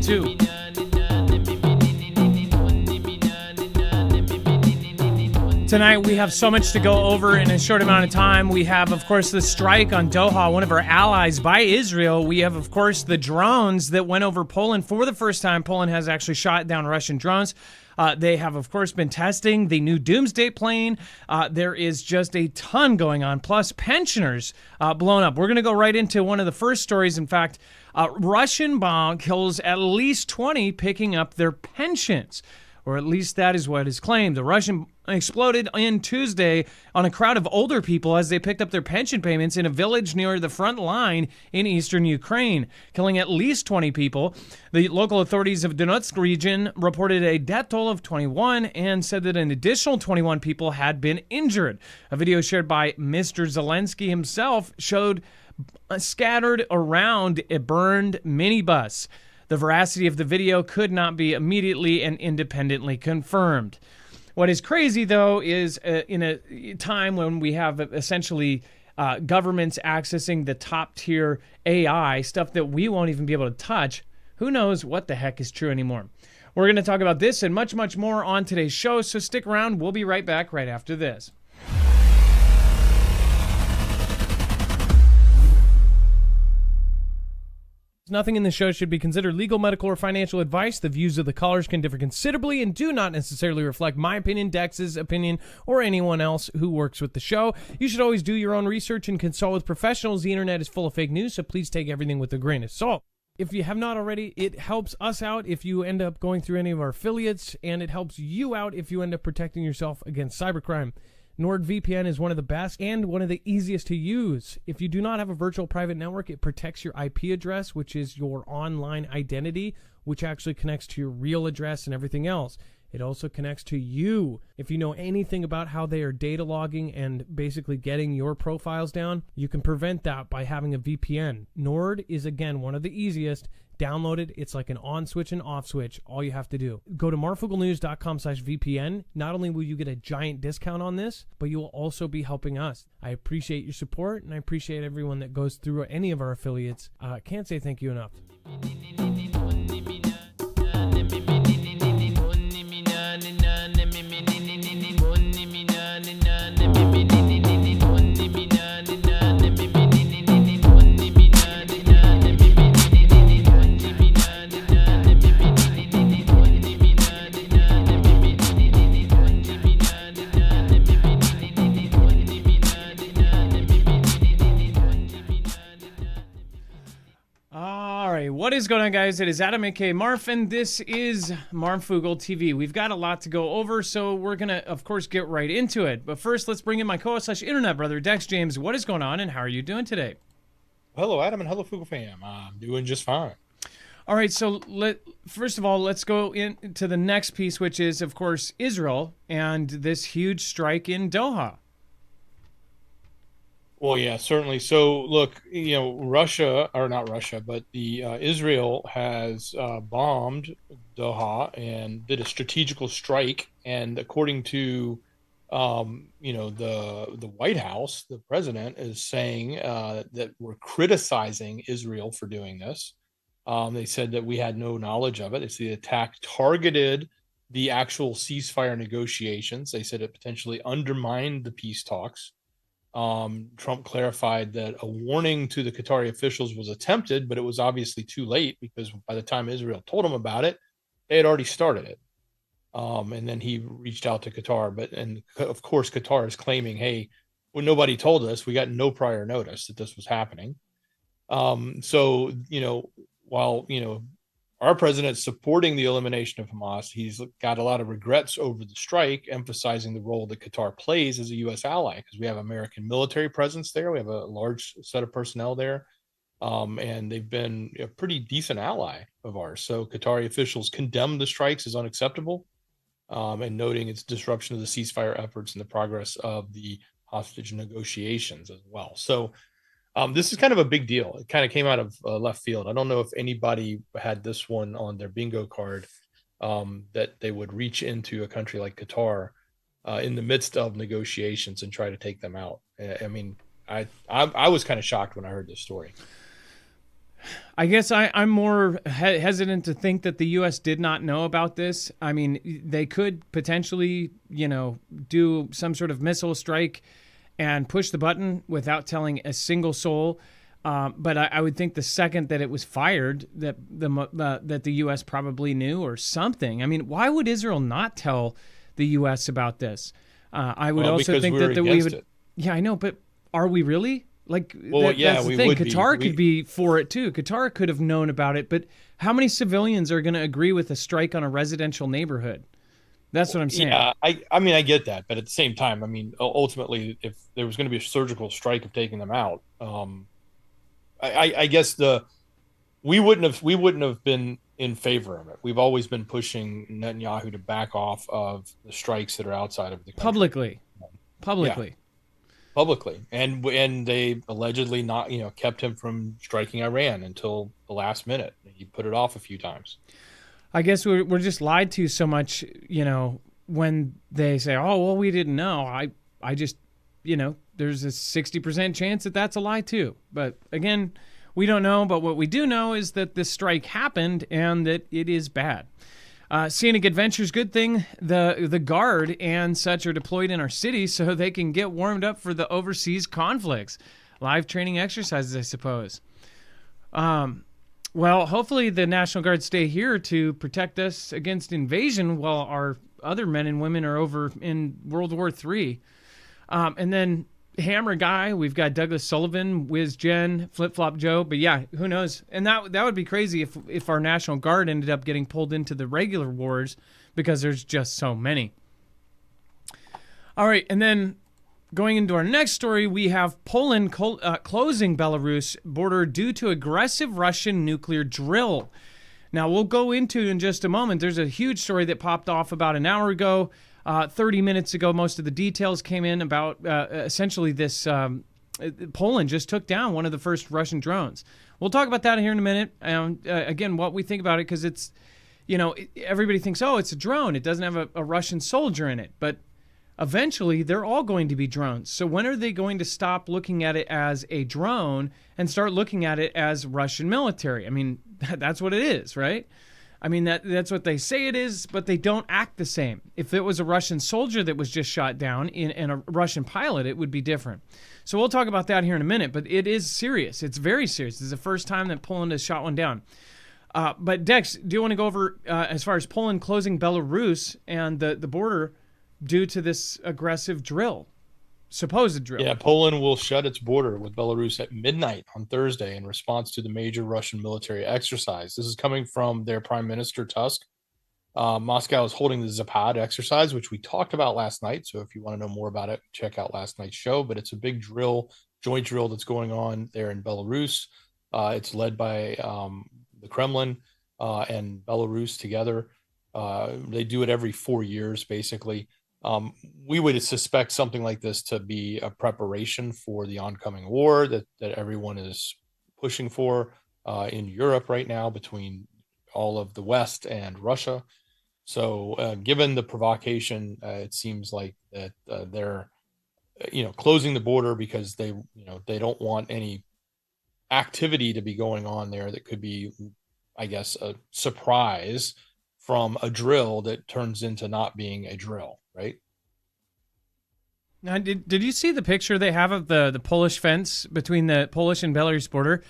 too. Tonight, we have so much to go over in a short amount of time. We have, of course, the strike on Doha, one of our allies, by Israel. We have, of course, the drones that went over Poland for the first time. Poland has actually shot down Russian drones. They have, of course, been testing the new Doomsday plane. There is just a ton going on, plus pensioners blown up. We're going to go right into one of the first stories. In fact, Russian bomb kills at least 20 picking up their pensions, or at least that is what is claimed. The Russian exploded on Tuesday on a crowd of older people as they picked up their pension payments in a village near the front line in eastern Ukraine, killing at least 20 people. The local authorities of Donetsk region reported a death toll of 21 and said that an additional 21 people had been injured. A video shared by Mr. Zelensky himself showed scattered around a burned minibus. The veracity of the video could not be immediately and independently confirmed. What is crazy, though, is in a time when we have essentially governments accessing the top-tier AI, stuff that we won't even be able to touch, who knows what the heck is true anymore. We're going to talk about this and much, much more on today's show, so stick around. We'll be right back right after this. Nothing in the show should be considered legal, medical, or financial advice. The views of the callers can differ considerably and do not necessarily reflect my opinion, Dex's opinion, or anyone else who works with the show. You should always do your own research and consult with professionals. The internet is full of fake news, so please take everything with a grain of salt. If you have not already, it helps us out if you end up going through any of our affiliates, and it helps you out if you end up protecting yourself against cybercrime. NordVPN is one of the best and one of the easiest to use. If you do not have a virtual private network, it protects your IP address, which is your online identity, which actually connects to your real address and everything else. It also connects to you. If you know anything about how they are data logging and basically getting your profiles down, you can prevent that by having a VPN. Nord is, again, one of the easiest. Download it. It's like an on switch and off switch. All you have to do. Go to marfooglenews.com/VPN. Not only will you get a giant discount on this, but you will also be helping us. I appreciate your support, and I appreciate everyone that goes through any of our affiliates. Can't say thank you enough. What is going on, guys? It is Adam, aka Marf, and this is Marfoogle TV. We've got a lot to go over, so we're going to, of course, get right into it. But first, let's bring in my co-host/internet brother, Dex James. What is going on, and how are you doing today? Hello, Adam, and hello, Foogle fam. I'm doing just fine. All right, so first of all, let's go into the next piece, which is, of course, Israel and this huge strike in Doha. Well, yeah, certainly. So, look, Russia, or not Russia, but the Israel has bombed Doha and did a strategical strike. And according to, the White House, the president is saying that we're criticizing Israel for doing this. They said that we had no knowledge of it. It's the attack targeted the actual ceasefire negotiations. They said it potentially undermined the peace talks. Trump clarified that a warning to the Qatari officials was attempted, but it was obviously too late because by the time Israel told him about it, they had already started it. And then he reached out to Qatar, and of course, Qatar is claiming, hey, well, nobody told us. We got no prior notice that this was happening. So, while, our president's supporting the elimination of Hamas, he's got a lot of regrets over the strike, emphasizing the role that Qatar plays as a U.S. ally, because we have American military presence there. We have a large set of personnel there, and they've been a pretty decent ally of ours. So Qatari officials condemned the strikes as unacceptable, and noting its disruption of the ceasefire efforts and the progress of the hostage negotiations as well. So this is kind of a big deal. It kind of came out of left field. I don't know if anybody had this one on their bingo card, that they would reach into a country like Qatar in the midst of negotiations and try to take them out. I mean, I was kind of shocked when I heard this story. I guess I'm more hesitant to think that the U.S. did not know about this. I mean, they could potentially, do some sort of missile strike and push the button without telling a single soul. But I would think the second that it was fired, that the U.S. probably knew or something. I mean, why would Israel not tell the U.S. about this? I would also think that we would. Yeah, I know, but are we really? Like, that's the thing. Qatar could be for it too. Qatar could have known about it, but how many civilians are going to agree with a strike on a residential neighborhood? That's what I'm saying. Yeah, I mean, I get that, but at the same time, I mean, ultimately, if there was going to be a surgical strike of taking them out, I guess we wouldn't have been in favor of it. We've always been pushing Netanyahu to back off of the strikes that are outside of the country. Publicly, and they allegedly not kept him from striking Iran until the last minute. He put it off a few times. I guess we're just lied to so much, when they say, "Oh, well, we didn't know." I just, there's a 60% chance that that's a lie too. But again, we don't know. But what we do know is that this strike happened and that it is bad. Scenic Adventure's good thing. The Guard and such are deployed in our city so they can get warmed up for the overseas conflicts. Live training exercises, I suppose. Well, hopefully the National Guard stay here to protect us against invasion while our other men and women are over in World War III. And then Hammer Guy, we've got Douglas Sullivan, Wiz Jen, Flip Flop Joe, but yeah, who knows? And that would be crazy if our National Guard ended up getting pulled into the regular wars because there's just so many. All right, and then going into our next story, we have Poland closing Belarus border due to aggressive Russian nuclear drill. Now, we'll go into in just a moment. There's a huge story that popped off about an hour ago. 30 minutes ago, most of the details came in about essentially this. Poland just took down one of the first Russian drones. We'll talk about that here in a minute. Again, what we think about it, because it's, everybody thinks, oh, it's a drone. It doesn't have a Russian soldier in it. But eventually, they're all going to be drones. So when are they going to stop looking at it as a drone and start looking at it as Russian military? I mean, that's what it is, right? I mean, that's what they say it is, but they don't act the same. If it was a Russian soldier that was just shot down and a Russian pilot, it would be different. So we'll talk about that here in a minute, but it is serious. It's very serious. It's the first time that Poland has shot one down. But Dex, do you want to go over as far as Poland closing Belarus and the border due to this aggressive drill? Supposed drill. Yeah, Poland will shut its border with Belarus at midnight on Thursday in response to the major Russian military exercise. This is coming from their Prime Minister Tusk. Moscow is holding the Zapad exercise, which we talked about last night. So if you want to know more about it, check out last night's show. But it's a big drill, joint drill that's going on there in Belarus. It's led by the Kremlin and Belarus together. They do it every 4 years, basically. We would suspect something like this to be a preparation for the oncoming war that everyone is pushing for in Europe right now between all of the West and Russia. So given the provocation, it seems like that they're closing the border because they don't want any activity to be going on there that could be, I guess, a surprise from a drill that turns into not being a drill. Right. Now, did you see the picture they have of the Polish fence between the Polish and Belarus border?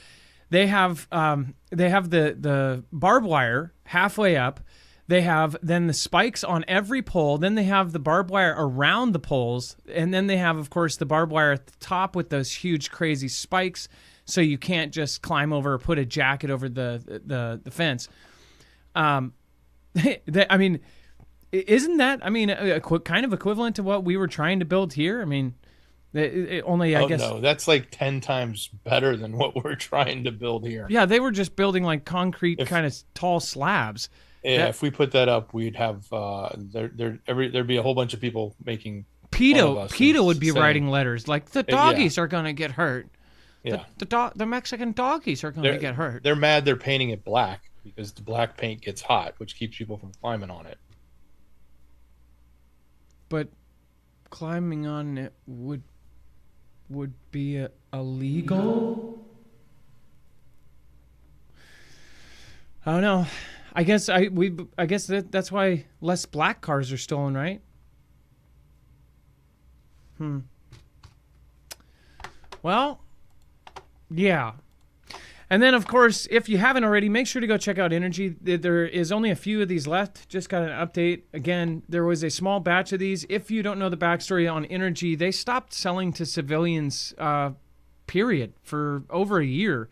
They have the barbed wire halfway up. They have then the spikes on every pole. Then they have the barbed wire around the poles, and then they have, of course, the barbed wire at the top with those huge, crazy spikes, so you can't just climb over or put a jacket over the fence. I mean. Isn't that, kind of equivalent to what we were trying to build here? I mean, I guess. No, that's like 10 times better than what we're trying to build here. Yeah, they were just building like concrete kind of tall slabs. Yeah, if we put that up, we'd have there'd be a whole bunch of people making. PETA would be writing letters like the doggies are going to get hurt. Yeah, the Mexican doggies are going to get hurt. They're mad. They're painting it black because the black paint gets hot, which keeps people from climbing on it. But climbing on it would be illegal? I don't know. I guess that's why less black cars are stolen, right? Well, yeah. And then, of course, if you haven't already, make sure to go check out Energy. There is only a few of these left. Just got an update. Again, there was a small batch of these. If you don't know the backstory on Energy, they stopped selling to civilians, period, for over a year.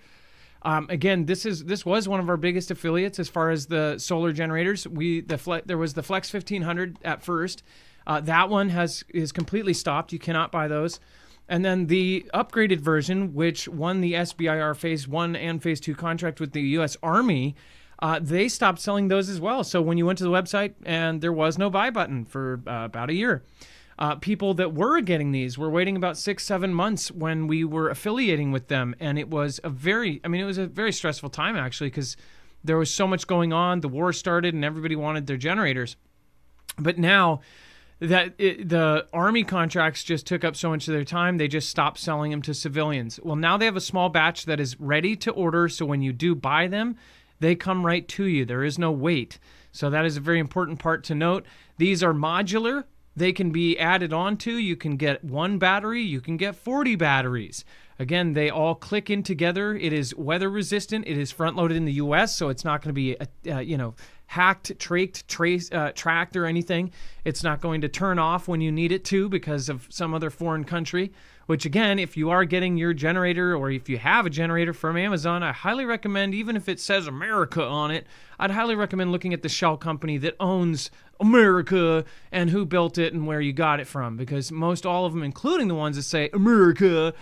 Again, this was one of our biggest affiliates as far as the solar generators. There was the Flex 1500 at first. That one is completely stopped. You cannot buy those. And then the upgraded version, which won the SBIR Phase 1 and Phase 2 contract with the U.S. Army, they stopped selling those as well. So when you went to the website, and there was no buy button for about a year. People that were getting these were waiting about 6-7 months when we were affiliating with them. And it was a very stressful time, actually, because there was so much going on. The war started and everybody wanted their generators. But now the Army contracts just took up so much of their time, they just stopped selling them to civilians. Well, now they have a small batch that is ready to order, so when you do buy them, they come right to you. There is no wait. So that is a very important part to note. These are modular. They can be added onto. You can get one battery. You can get 40 batteries. Again, they all click in together. It is weather resistant. It is front loaded in the U.S., so it's not going to be hacked, tracked, or anything. It's not going to turn off when you need it to because of some other foreign country, which again, if you are getting your generator or if you have a generator from Amazon, I highly recommend, even if it says America on it, I'd highly recommend looking at the shell company that owns America and who built it and where you got it from, because most all of them, including the ones that say America,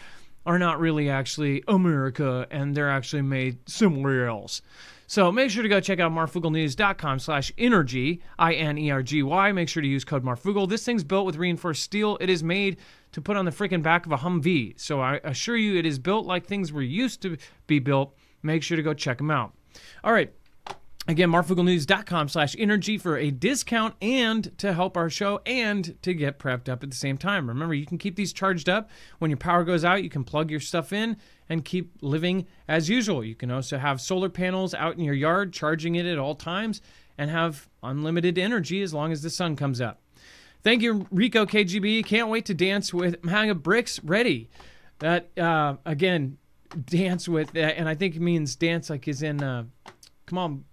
are not really actually America, and they're actually made somewhere else. So make sure to go check out marfooglenews.com/energy, INERGY. Make sure to use code Marfoogle. This thing's built with reinforced steel. It is made to put on the freaking back of a Humvee. So I assure you it is built like things were used to be built. Make sure to go check them out. All right. Again, marfooglenews.com/energy for a discount and to help our show and to get prepped up at the same time. Remember, you can keep these charged up. When your power goes out, you can plug your stuff in and keep living as usual. You can also have solar panels out in your yard, charging it at all times, and have unlimited energy as long as the sun comes up. Thank you, Rico KGB. Can't wait to dance with Hang of Bricks. Ready. That, again, dance with, and I think it means dance like is in... Come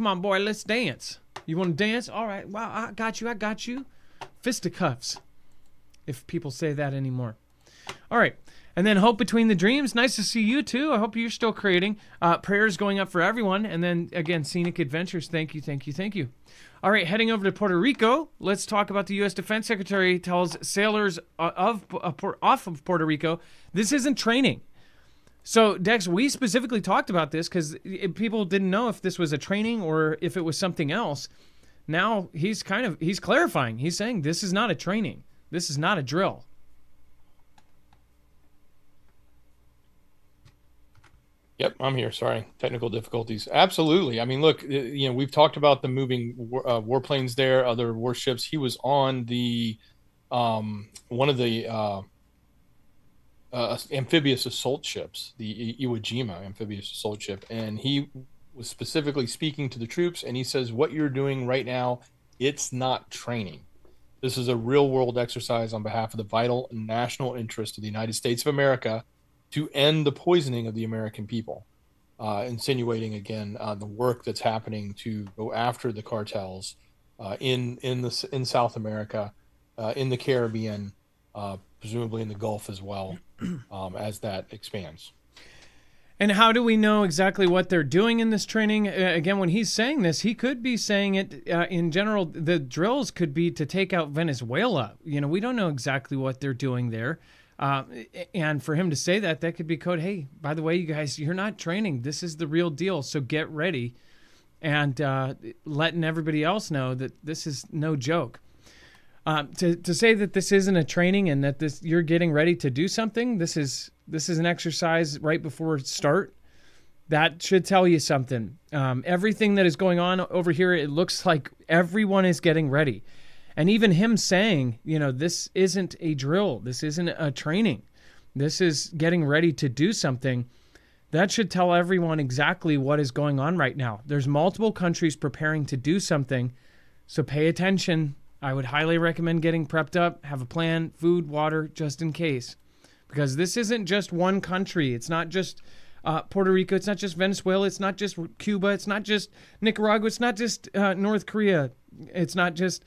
on, boy, let's dance. You want to dance? All right. Wow, I got you. Fisticuffs, if people say that anymore. All right. And then Hope Between the Dreams. Nice to see you, too. I hope you're still creating. Prayers going up for everyone. And then, again, Scenic Adventures. Thank you. All right, heading over to Puerto Rico. Let's talk about the U.S. Defense Secretary tells sailors off of Puerto Rico, this isn't training. So, Dex, we specifically talked about this because people didn't know if this was a training or if it was something else. Now he's clarifying. He's saying this is not a training. This is not a drill. Yep, I'm here. Sorry, technical difficulties. Absolutely. I mean, look, we've talked about the moving warplanes there, other warships. He was on the one of the amphibious assault ships, the Iwo Jima amphibious assault ship, and he was specifically speaking to the troops, and he says, what you're doing right now, it's not training. This is a real-world exercise on behalf of the vital national interest of the United States of America to end the poisoning of the American people, insinuating, again, the work that's happening to go after the cartels in South America, in the Caribbean, presumably in the Gulf as well, as that expands. And how do we know exactly what they're doing in this training? Again, when he's saying this, he could be saying it in general. The drills could be to take out Venezuela. We don't know exactly what they're doing there. And for him to say that could be code, hey, by the way, you guys, you're not training. This is the real deal, so get ready. And letting everybody else know that this is no joke. To say that this isn't a training and that you're getting ready to do something, this is an exercise right before start. That should tell you something. Everything that is going on over here, it looks like everyone is getting ready. And even him saying, this isn't a drill. This isn't a training. This is getting ready to do something. That should tell everyone exactly what is going on right now. There's multiple countries preparing to do something, so pay attention. I would highly recommend getting prepped up, have a plan, food, water, just in case. Because this isn't just one country. It's not just Puerto Rico. It's not just Venezuela. It's not just Cuba. It's not just Nicaragua. It's not just North Korea. It's not just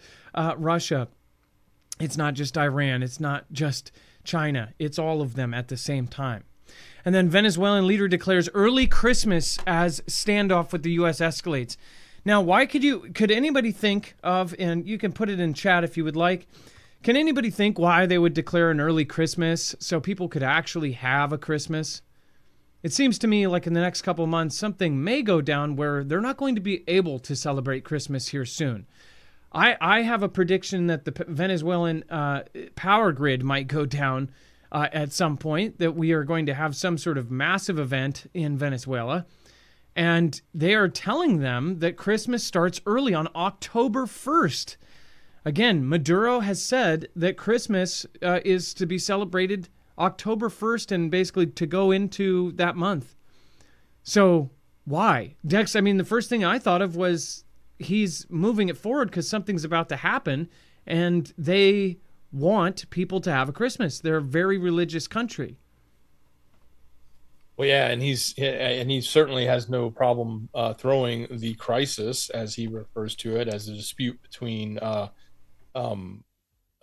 Russia. It's not just Iran. It's not just China. It's all of them at the same time. And then Venezuelan leader declares early Christmas as standoff with the U.S. escalates. Now, why could anybody think of, and you can put it in chat if you would like, can anybody think why they would declare an early Christmas so people could actually have a Christmas? It seems to me like in the next couple of months, something may go down where they're not going to be able to celebrate Christmas here soon. I have a prediction that the Venezuelan power grid might go down at some point, that we are going to have some sort of massive event in Venezuela. And they are telling them that Christmas starts early on October 1st. Again, Maduro has said that Christmas is to be celebrated October 1st and basically to go into that month. So why? Dex, I mean, the first thing I thought of was he's moving it forward because something's about to happen and they want people to have a Christmas. They're a very religious country. Well, yeah, and he certainly has no problem throwing the crisis, as he refers to it, as a dispute between us and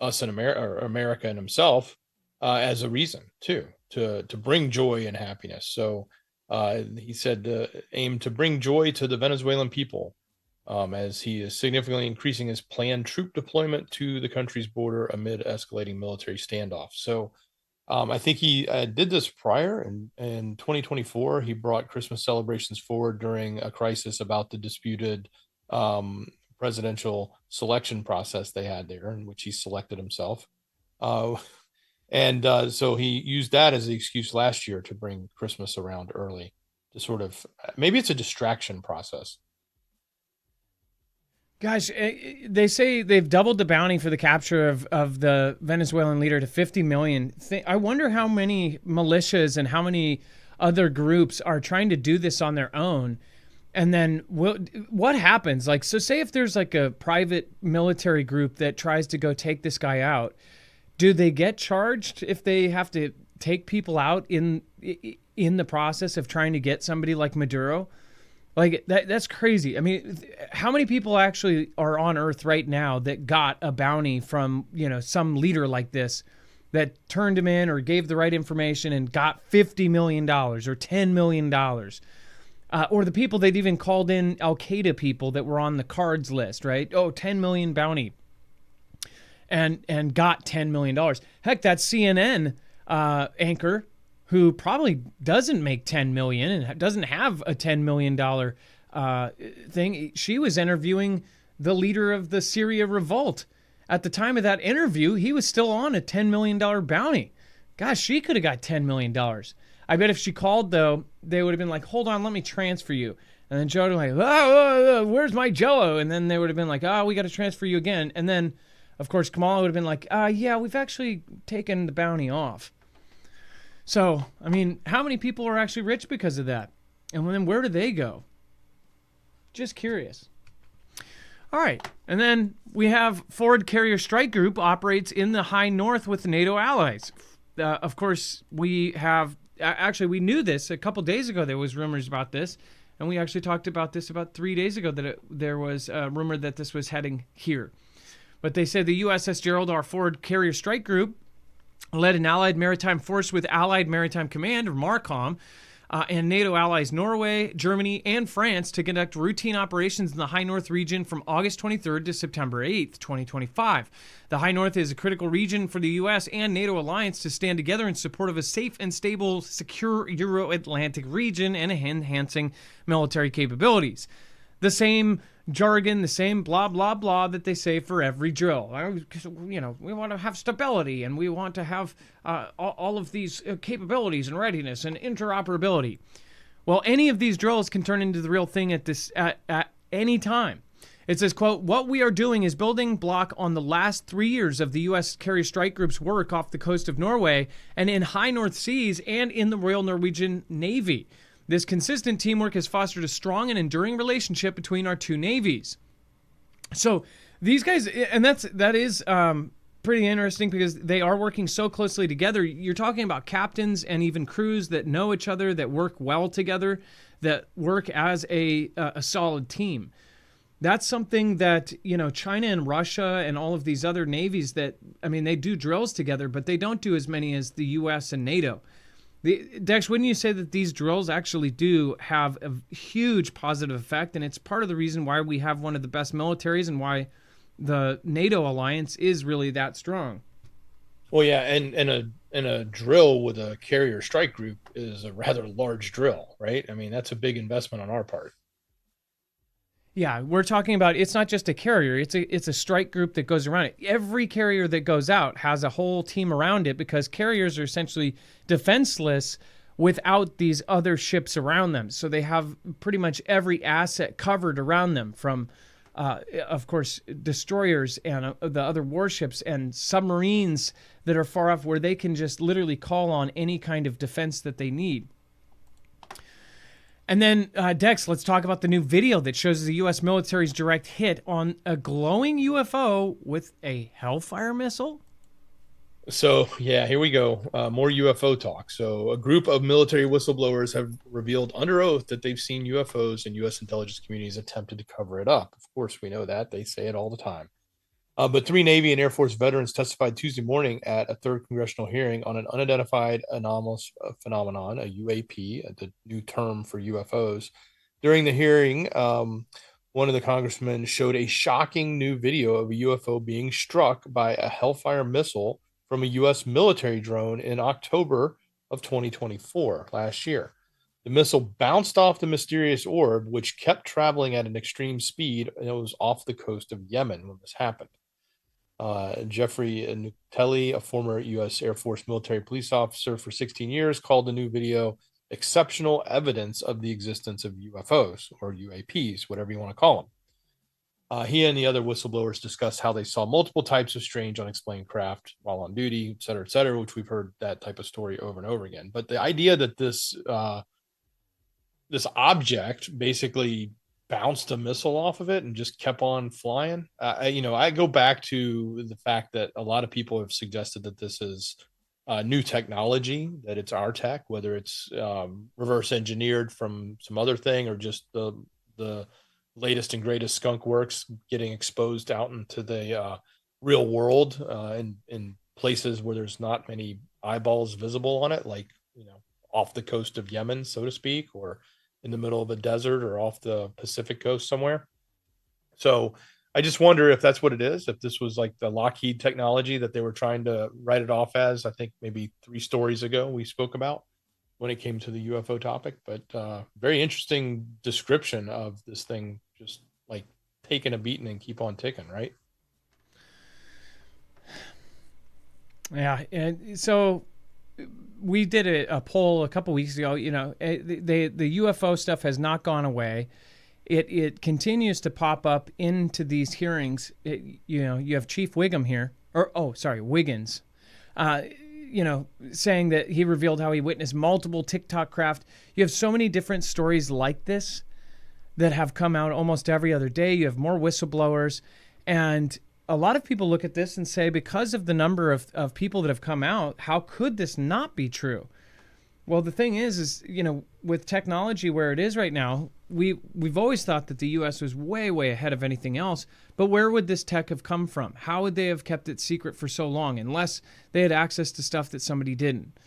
America and himself, as a reason too to bring joy and happiness. So he said aim to bring joy to the Venezuelan people, as he is significantly increasing his planned troop deployment to the country's border amid escalating military standoff. So I think he did this prior in 2024. He brought Christmas celebrations forward during a crisis about the disputed presidential selection process they had there, in which he selected himself. So he used that as the excuse last year to bring Christmas around early, to sort of, maybe it's a distraction process. Gosh, they say they've doubled the bounty for the capture of the Venezuelan leader to 50 million. I wonder how many militias and how many other groups are trying to do this on their own. And then what happens? Like, so say if there's like a private military group that tries to go take this guy out, do they get charged if they have to take people out in the process of trying to get somebody like Maduro? Like, that's crazy. I mean, how many people actually are on Earth right now that got a bounty from, some leader like this that turned him in or gave the right information and got $50 million or $10 million? Or the people that even called in Al-Qaeda people that were on the cards list, right? Oh, 10 million bounty and got $10 million. Heck, that CNN anchor who probably doesn't make 10 million and doesn't have a $10 million thing. She was interviewing the leader of the Syria revolt. At the time of that interview, he was still on a $10 million bounty. Gosh, she could have got $10 million. I bet if she called, though, they would have been like, hold on, let me transfer you. And then Joe would have been like, where's my Jello? And then they would have been like, we got to transfer you again. And then, of course, Kamala would have been like, yeah, we've actually taken the bounty off. So, I mean, how many people are actually rich because of that? And then where do they go? Just curious. All right. And then we have Forward Carrier Strike Group operates in the high north with NATO allies. Of course, we have, actually, we knew this a couple days ago. There was rumors about this. And we actually talked about this about 3 days ago, that there was a rumor that this was heading here. But they said the USS Gerald R. Forward Carrier Strike Group led an Allied maritime force with Allied Maritime Command, or MARCOM, and NATO allies Norway, Germany, and France to conduct routine operations in the High North region from August 23rd to September 8th, 2025. The High North is a critical region for the U.S. and NATO alliance to stand together in support of a safe and stable, secure Euro-Atlantic region and enhancing military capabilities. The same jargon, the same blah, blah, blah that they say for every drill. We want to have stability and we want to have all of these capabilities and readiness and interoperability. Well, any of these drills can turn into the real thing at any time. It says, quote, what we are doing is building block on the last 3 years of the U.S. Carrier Strike Group's work off the coast of Norway and in high North Seas and in the Royal Norwegian Navy. This consistent teamwork has fostered a strong and enduring relationship between our two navies. So these guys, and that is pretty interesting because they are working so closely together. You're talking about captains and even crews that know each other, that work well together, that work as a solid team. That's something that, China and Russia and all of these other navies that, they do drills together, but they don't do as many as the U.S. and NATO. Dex, wouldn't you say that these drills actually do have a huge positive effect? And it's part of the reason why we have one of the best militaries and why the NATO alliance is really that strong. Well, yeah, and a drill with a carrier strike group is a rather large drill, right? That's a big investment on our part. Yeah, we're talking about, it's not just a carrier, it's a strike group that goes around it. Every carrier that goes out has a whole team around it because carriers are essentially defenseless without these other ships around them. So they have pretty much every asset covered around them from, of course, destroyers and the other warships and submarines that are far off where they can just literally call on any kind of defense that they need. And then, Dex, let's talk about the new video that shows the U.S. military's direct hit on a glowing UFO with a Hellfire missile. So, yeah, here we go. More UFO talk. So a group of military whistleblowers have revealed under oath that they've seen UFOs, and U.S. intelligence communities attempted to cover it up. Of course, we know that. They say it all the time. But 3 Navy and Air Force veterans testified Tuesday morning at a third congressional hearing on an unidentified anomalous phenomenon, a UAP, the new term for UFOs. During the hearing, one of the congressmen showed a shocking new video of a UFO being struck by a Hellfire missile from a U.S. military drone in October of 2024, last year. The missile bounced off the mysterious orb, which kept traveling at an extreme speed, and it was off the coast of Yemen when this happened. Jeffrey Nutelli, a former U.S. Air Force military police officer for 16 years, called the new video exceptional evidence of the existence of UFOs, or UAPs, whatever you want to call them. He and the other whistleblowers discussed how they saw multiple types of strange unexplained craft while on duty, et cetera, which we've heard that type of story over and over again. But the idea that this object basically bounced a missile off of it and just kept on flying. I go back to the fact that a lot of people have suggested that this is new technology, that it's our tech, whether it's reverse engineered from some other thing or just the latest and greatest skunk works getting exposed out into the real world in places where there's not many eyeballs visible on it, like, off the coast of Yemen, so to speak, or in the middle of a desert or off the Pacific coast somewhere. So I just wonder if that's what it is, if this was like the Lockheed technology that they were trying to write it off as. I think maybe 3 stories ago we spoke about when it came to the UFO topic, but very interesting description of this thing just like taking a beating and keep on ticking, right? Yeah, and so we did a poll a couple weeks ago. The UFO stuff has not gone away. It continues to pop up into these hearings. You have Chief Wiggum here, Wiggins, saying that he revealed how he witnessed multiple TikTok craft. You have so many different stories like this that have come out almost every other day. You have more whistleblowers, and a lot of people look at this and say, because of the number of people that have come out, how could this not be true? Well, the thing is, with technology where it is right now, we've always thought that the U.S. was way, way ahead of anything else. But where would this tech have come from? How would they have kept it secret for so long, unless they had access to stuff that somebody didn't?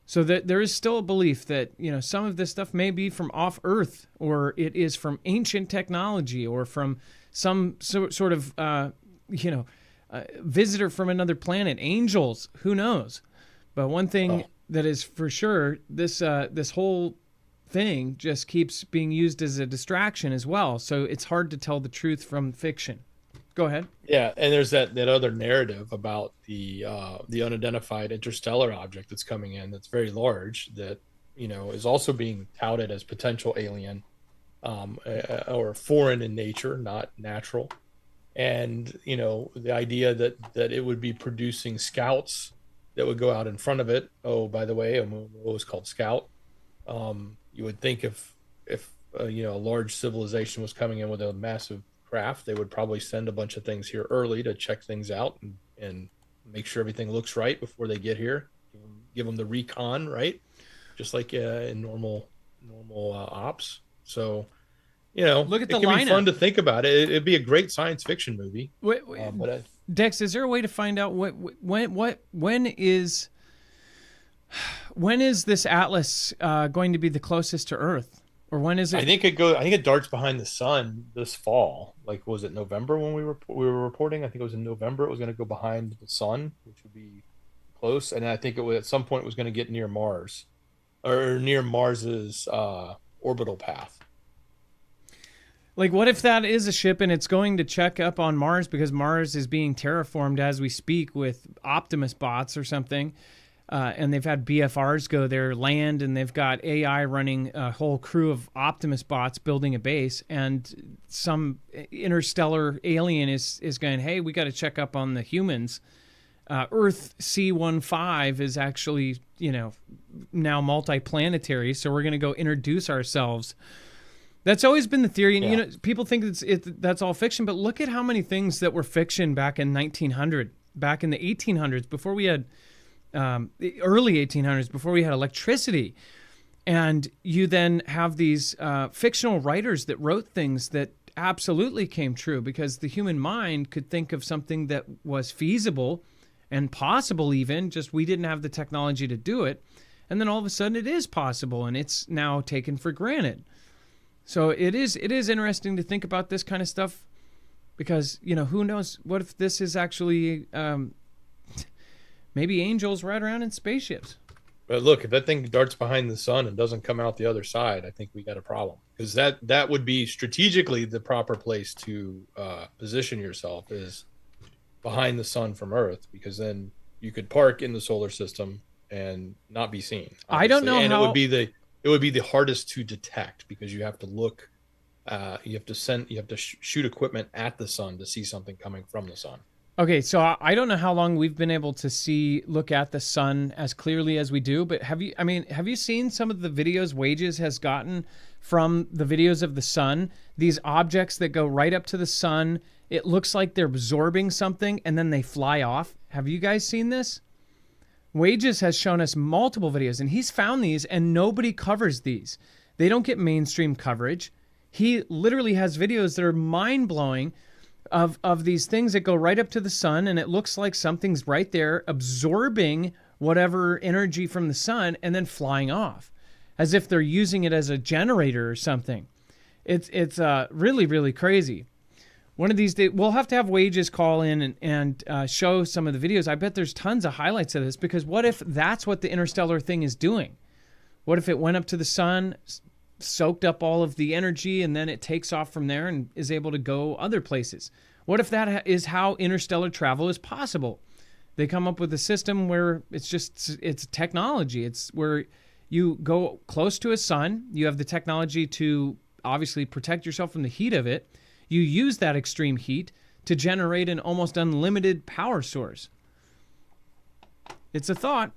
So that there is still a belief that, some of this stuff may be from off Earth, or it is from ancient technology, or from some sort of visitor from another planet, angels, who knows? But one thing that is for sure, this whole thing just keeps being used as a distraction as well. So it's hard to tell the truth from fiction. Go ahead. Yeah, and there's that other narrative about the unidentified interstellar object that's coming in that's very large, that is also being touted as potential alien or foreign in nature, not natural. And the idea that it would be producing scouts that would go out in front of it. Oh, by the way, it was called Scout. You would think if a large civilization was coming in with a massive craft, they would probably send a bunch of things here early to check things out and make sure everything looks right before they get here. Give them the recon, right? Just like in normal ops. So, Look at it the can be lineup. fun to think about it. It'd be a great science fiction movie. But Dex, is there a way to find out when is this Atlas going to be the closest to Earth, or when is it? I think it darts behind the sun this fall. Like, was it November when we were reporting? I think it was in November. It was going to go behind the sun, which would be close. And I think at some point it was going to get near Mars, or near Mars's orbital path. Like, what if that is a ship and it's going to check up on Mars because Mars is being terraformed as we speak with Optimus bots or something, and they've had BFRs go there, land, and they've got AI running a whole crew of Optimus bots building a base, and some interstellar alien is going, hey, we got to check up on the humans. Earth C-15 is actually, now multiplanetary, so we're going to go introduce ourselves. That's always been the theory, and people think that's all fiction. But look at how many things that were fiction back in 1900, back in the 1800s, before we had the early 1800s, before we had electricity, and you then have these fictional writers that wrote things that absolutely came true because the human mind could think of something that was feasible and possible, even just we didn't have the technology to do it, and then all of a sudden it is possible, and it's now taken for granted. So it is interesting to think about this kind of stuff because, who knows, what if this is actually maybe angels ride around in spaceships? But look, if that thing darts behind the sun and doesn't come out the other side, I think we got a problem, because that would be strategically the proper place to position yourself, is behind the sun from Earth, because then you could park in the solar system and not be seen. Obviously. I don't know how... It would be the hardest to detect, because you have to look, you have to shoot equipment at the sun to see something coming from the sun. Okay, so I don't know how long we've been able to look at the sun as clearly as we do, but have you seen some of the videos Wages has gotten from the videos of the sun? These objects that go right up to the sun, it looks like they're absorbing something and then they fly off. Have you guys seen this? Wages has shown us multiple videos, and he's found these, and nobody covers these. They don't get mainstream coverage. He literally has videos that are mind-blowing of these things that go right up to the sun, and it looks like something's right there absorbing whatever energy from the sun and then flying off, as if they're using it as a generator or something. It's really, really crazy. One of these days, we'll have to have Wages call in and show some of the videos. I bet there's tons of highlights of this, because what if that's what the interstellar thing is doing? What if it went up to the sun, soaked up all of the energy, and then it takes off from there and is able to go other places? What if that is how interstellar travel is possible? They come up with a system where it's technology. It's where you go close to a sun. You have the technology to obviously protect yourself from the heat of it. You use that extreme heat to generate an almost unlimited power source. It's a thought.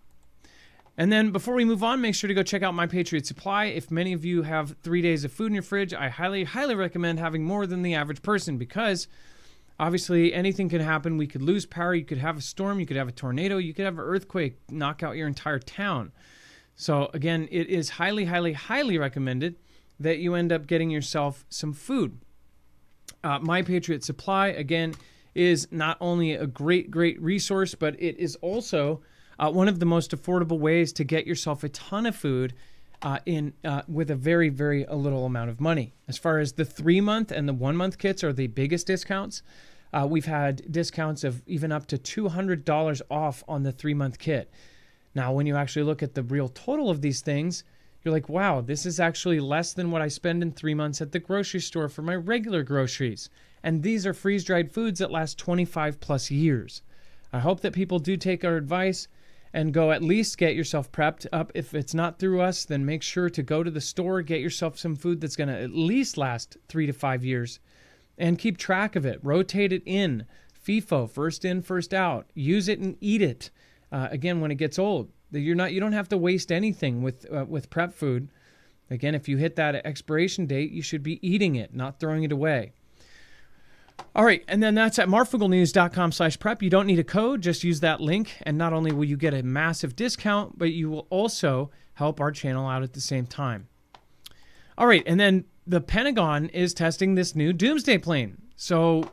And then before we move on, make sure to go check out My Patriot Supply. If many of you have 3 days of food in your fridge, I highly, highly recommend having more than the average person, because obviously anything can happen. We could lose power. You could have a storm. You could have a tornado. You could have an earthquake knock out your entire town. So again, it is highly, highly, highly recommended that you end up getting yourself some food. My Patriot Supply, again, is not only a great, great resource, but it is also one of the most affordable ways to get yourself a ton of food with a very, very little amount of money. As far as the 3-month and the 1-month kits are the biggest discounts. We've had discounts of even up to $200 off on the 3-month kit. Now, when you actually look at the real total of these things, you're like, wow, this is actually less than what I spend in 3 months at the grocery store for my regular groceries. And these are freeze-dried foods that last 25 plus years. I hope that people do take our advice and go at least get yourself prepped up. If it's not through us, then make sure to go to the store, get yourself some food that's going to at least last 3 to 5 years, and keep track of it. Rotate it in. FIFO, first in, first out. Use it and eat it. Again, when it gets old. You don't have to waste anything with prep food. Again, if you hit that expiration date, you should be eating it, not throwing it away. All right, and then that's at marfooglenews.com/prep. You don't need a code, just use that link, and not only will you get a massive discount, but you will also help our channel out at the same time. All right, and then the Pentagon is testing this new Doomsday plane. So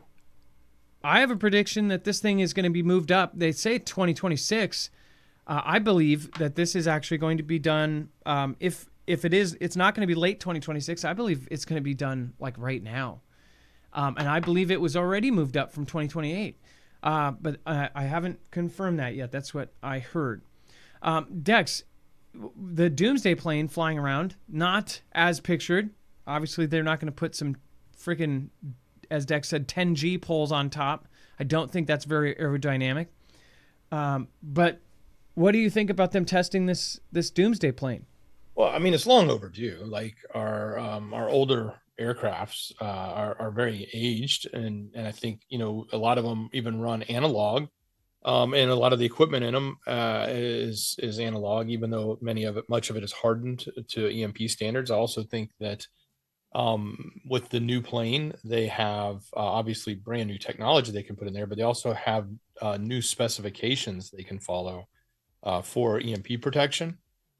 I have a prediction that this thing is going to be moved up. They say 2026. I believe that this is actually going to be done. If it is, it's not going to be late 2026. I believe it's going to be done like right now. And I believe it was already moved up from 2028. But I haven't confirmed that yet. That's what I heard. Dex, the Doomsday plane flying around, not as pictured. Obviously, they're not going to put some freaking, as Dex said, 10G poles on top. I don't think that's very aerodynamic. But what do you think about them testing this Doomsday plane? Well, I mean, it's long overdue. Like our older aircrafts are very aged, and I think a lot of them even run analog, and a lot of the equipment in them is analog, even though much of it is hardened to EMP standards. I also think that with the new plane, they have obviously brand new technology they can put in there, but they also have new specifications they can follow for EMP protection,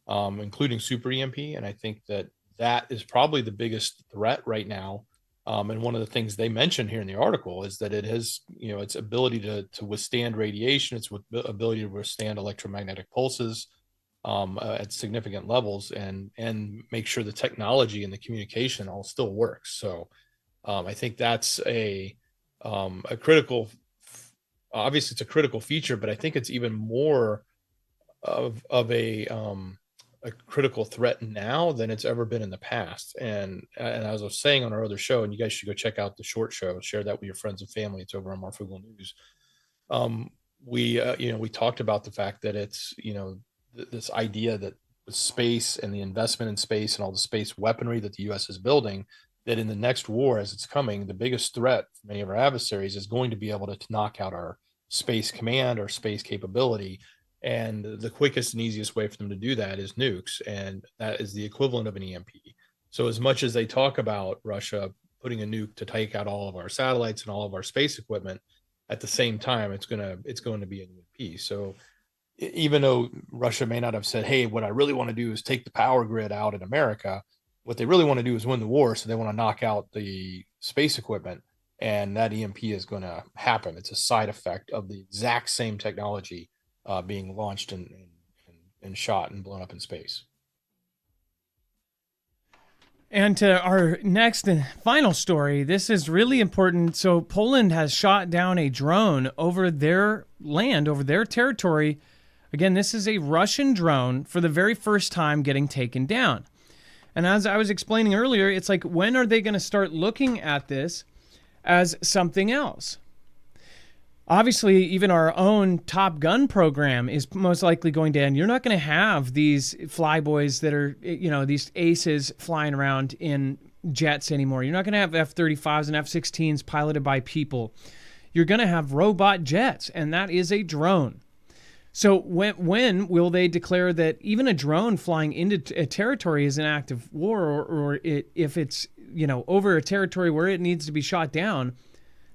including super EMP. And I think that is probably the biggest threat right now. And one of the things they mentioned here in the article is that it has, its ability to withstand radiation, its ability to withstand electromagnetic pulses at significant levels, and make sure the technology and the communication all still works. So I think that's a critical, obviously it's a critical feature, but I think it's even more of a critical threat now than it's ever been in the past. And as I was saying on our other show, and you guys should go check out the short show, share that with your friends and family. It's over on Marfoogle News. We talked about the fact that it's, this idea that with space and the investment in space and all the space weaponry that the U.S. is building, that in the next war, as it's coming, the biggest threat for many of our adversaries is going to be able to knock out our space command, our space capability. And the quickest and easiest way for them to do that is nukes. And that is the equivalent of an EMP. So as much as they talk about Russia putting a nuke to take out all of our satellites and all of our space equipment, at the same time, it's going to be an EMP. So even though Russia may not have said, hey, what I really want to do is take the power grid out in America, what they really want to do is win the war. So they want to knock out the space equipment, and that EMP is going to happen. It's a side effect of the exact same technology being launched and shot and blown up in space. And to our next and final story, this is really important. So Poland has shot down a drone over their land, over their territory. Again, this is a Russian drone for the very first time getting taken down. And as I was explaining earlier, it's like, when are they going to start looking at this as something else? Obviously, even our own Top Gun program is most likely going to end. You're not going to have these flyboys that are, these aces flying around in jets anymore. You're not going to have F-35s and F-16s piloted by people. You're going to have robot jets, and that is a drone. So when will they declare that even a drone flying into a territory is an act of war, or if it's, over a territory where it needs to be shot down,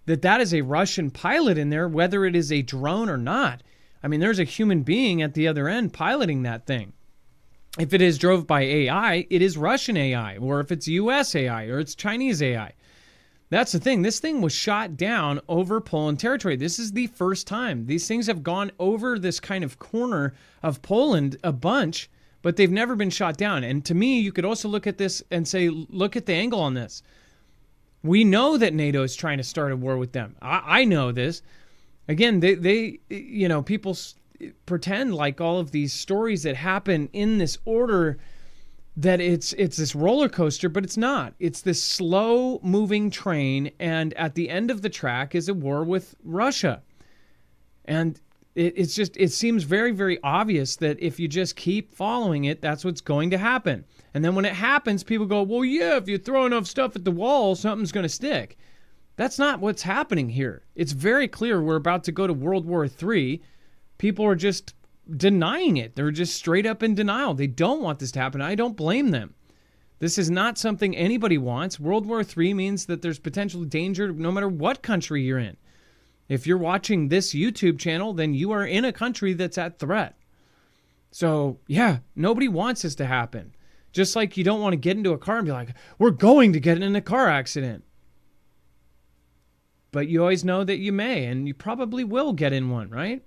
that is a Russian pilot in there, whether it is a drone or not? I mean, there's a human being at the other end piloting that thing. If it is drove by AI, it is Russian AI, or if it's US AI, or it's Chinese AI. That's the thing. This thing was shot down over Poland territory. This is the first time. These things have gone over this kind of corner of Poland a bunch, but they've never been shot down. And to me, you could also look at this and say, look at the angle on this. We know that NATO is trying to start a war with them. I know this. Again, they people pretend like all of these stories that happen in this order, that it's this roller coaster, but it's not. It's this slow moving train, and at the end of the track is a war with Russia. And it seems very, very obvious that if you just keep following it, that's what's going to happen. And then when it happens, people go, well, yeah, if you throw enough stuff at the wall, something's going to stick. That's not what's happening here. It's very clear we're about to go to World War III. People are just denying it. They're just straight up in denial. They don't want this to happen. I don't blame them. This is not something anybody wants. World War III means that there's potential danger no matter what country you're in. If you're watching this YouTube channel, then you are in a country that's at threat. So, yeah, nobody wants this to happen. Just like you don't want to get into a car and be like, we're going to get in a car accident. But you always know that you may, and you probably will get in one, right?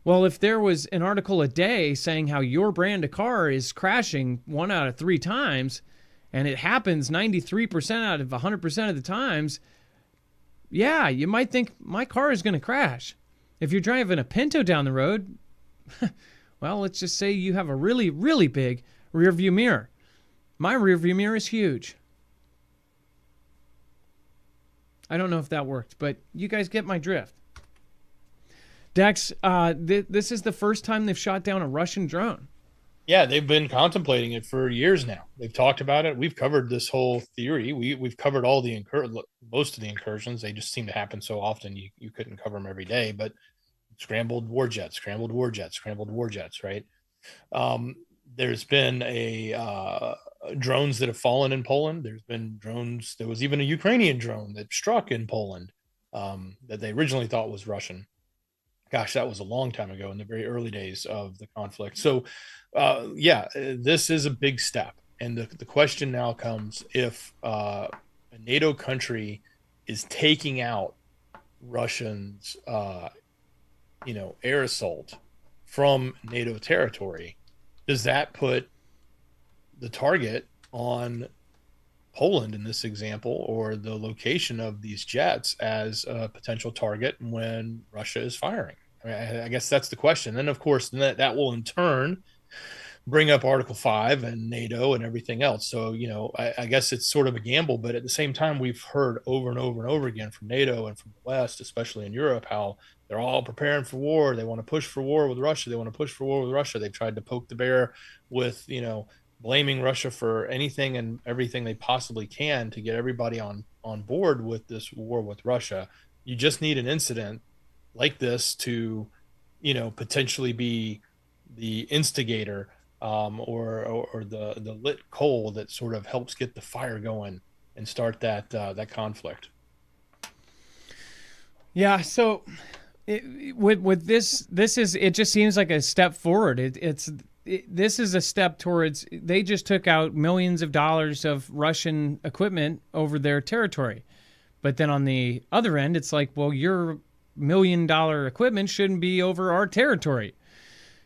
Well, if there was an article a day saying how your brand of car is crashing 1 out of 3 times, and it happens 93% out of 100% of the times, yeah, you might think my car is going to crash. If you're driving a Pinto down the road, well, let's just say you have a really, really big rear view mirror. My rear view mirror is huge. I don't know if that worked, but you guys get my drift. Dex, this is the first time they've shot down a Russian drone. Yeah, they've been contemplating it for years now. They've talked about it. We've covered this whole theory. We've covered all the most of the incursions. They just seem to happen so often you couldn't cover them every day. But scrambled war jets, right? There's been drones that have fallen in Poland. There's been drones. There was even a Ukrainian drone that struck in Poland that they originally thought was Russian. Gosh, that was a long time ago in the very early days of the conflict. So, this is a big step. And the question now comes, if a NATO country is taking out Russians, air assault from NATO territory, does that put the target on Poland in this example, or the location of these jets as a potential target when Russia is firing? I mean, I guess that's the question. And of course, that will in turn bring up Article 5 and NATO and everything else. So, I guess it's sort of a gamble, but at the same time, we've heard over and over and over again from NATO and from the West, especially in Europe, how they're all preparing for war. They want to push for war with Russia. They've tried to poke the bear with, blaming Russia for anything and everything they possibly can to get everybody on board with this war with Russia. You just need an incident like this to, potentially be the instigator or the lit coal that sort of helps get the fire going and start that conflict. Yeah. So with this it just seems like a step forward. This is a step towards, they just took out millions of dollars of Russian equipment over their territory. But then on the other end, it's like, well, your $1 million equipment shouldn't be over our territory.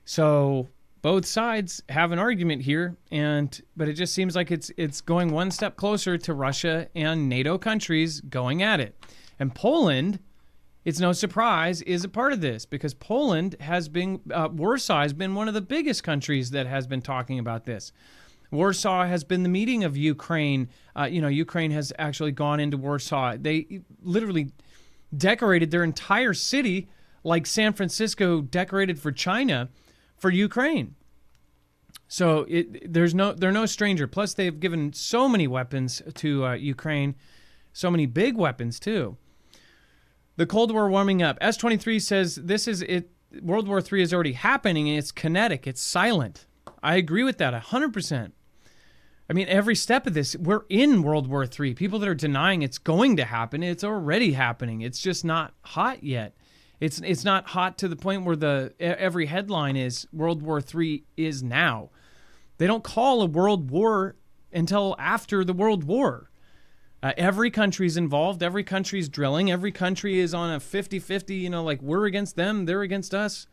So both sides have an argument here, but it just seems like it's going one step closer to Russia and NATO countries going at it. And Poland, it's no surprise, is a part of this, because Poland has been, Warsaw has been one of the biggest countries that has been talking about this. Warsaw has been the meeting of Ukraine. Ukraine has actually gone into Warsaw. They literally decorated their entire city like San Francisco decorated for China for Ukraine. So they're no stranger. Plus, they've given so many weapons to Ukraine, so many big weapons too. The Cold War warming up. S23 says this is it. World War III is already happening, and it's kinetic. It's silent. I agree with that 100%. I mean, every step of this, we're in World War III. People that are denying it's going to happen, it's already happening. It's just not hot yet. It's not hot to the point where every headline is World War III is now. They don't call a world war until after the World War. Every country's involved. Every country's drilling. Every country is on a 50-50, like we're against them, they're against us.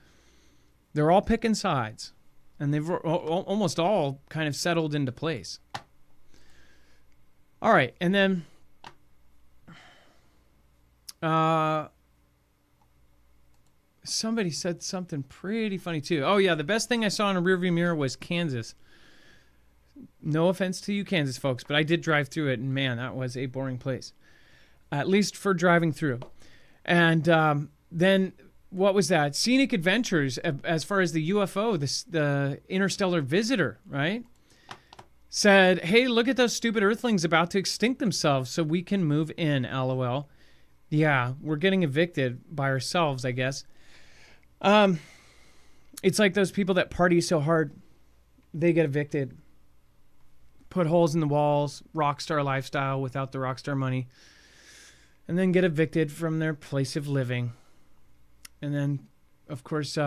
They're all picking sides. And they've almost all kind of settled into place. All right. And then somebody said something pretty funny too. Oh, yeah. The best thing I saw in a rearview mirror was Kansas. No offense to you, Kansas folks, but I did drive through it, and man, that was a boring place, at least for driving through. And then what was that? Scenic Adventures, as far as the UFO, the interstellar visitor, right? Said, hey, look at those stupid Earthlings about to extinct themselves so we can move in, LOL. Yeah, we're getting evicted by ourselves, I guess. It's like those people that party so hard, they get evicted. put holes in the walls, rock star lifestyle without the rock star money, and then get evicted from their place of living. And then, of course,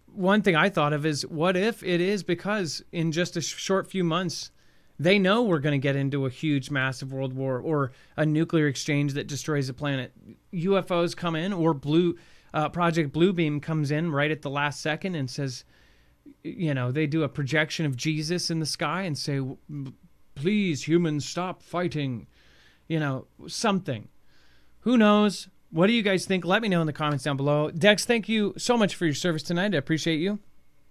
one thing I thought of is, what if it is because in just a short few months, they know we're going to get into a huge, massive world war or a nuclear exchange that destroys the planet. UFOs come in, or Project Bluebeam comes in right at the last second and says, they do a projection of Jesus in the sky and say, please, humans, stop fighting. Something. Who knows? What do you guys think? Let me know in the comments down below. Dex, thank you so much for your service tonight. I appreciate you.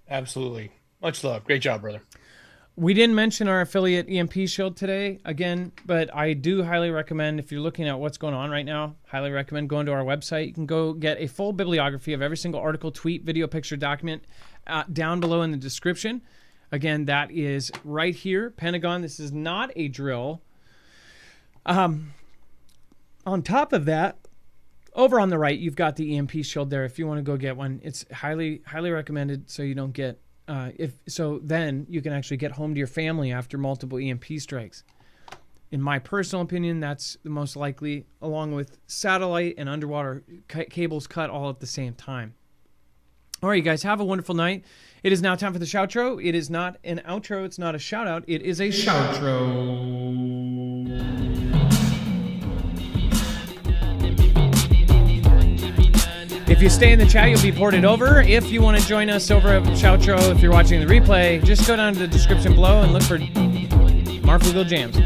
Absolutely. Much love. Great job, brother. We didn't mention our affiliate EMP Shield today again, but I do highly recommend, if you're looking at what's going on right now, highly recommend going to our website. You can go get a full bibliography of every single article, tweet, video, picture, document down below in the description. Again, that is right here. Pentagon, this is not a drill. On top of that, over on the right, you've got the EMP Shield there. If you want to go get one, it's highly, highly recommended so you don't get then you can actually get home to your family after multiple EMP strikes. In my personal opinion, that's the most likely, along with satellite and underwater cables cut all at the same time. All right, you guys, have a wonderful night. It is now time for the shoutro. It is not an outro. It's not a shout out. It is a shoutro. If you stay in the chat, you'll be ported over. If you want to join us over at Shoutro, if you're watching the replay, just go down to the description below and look for Marfoogle Jams.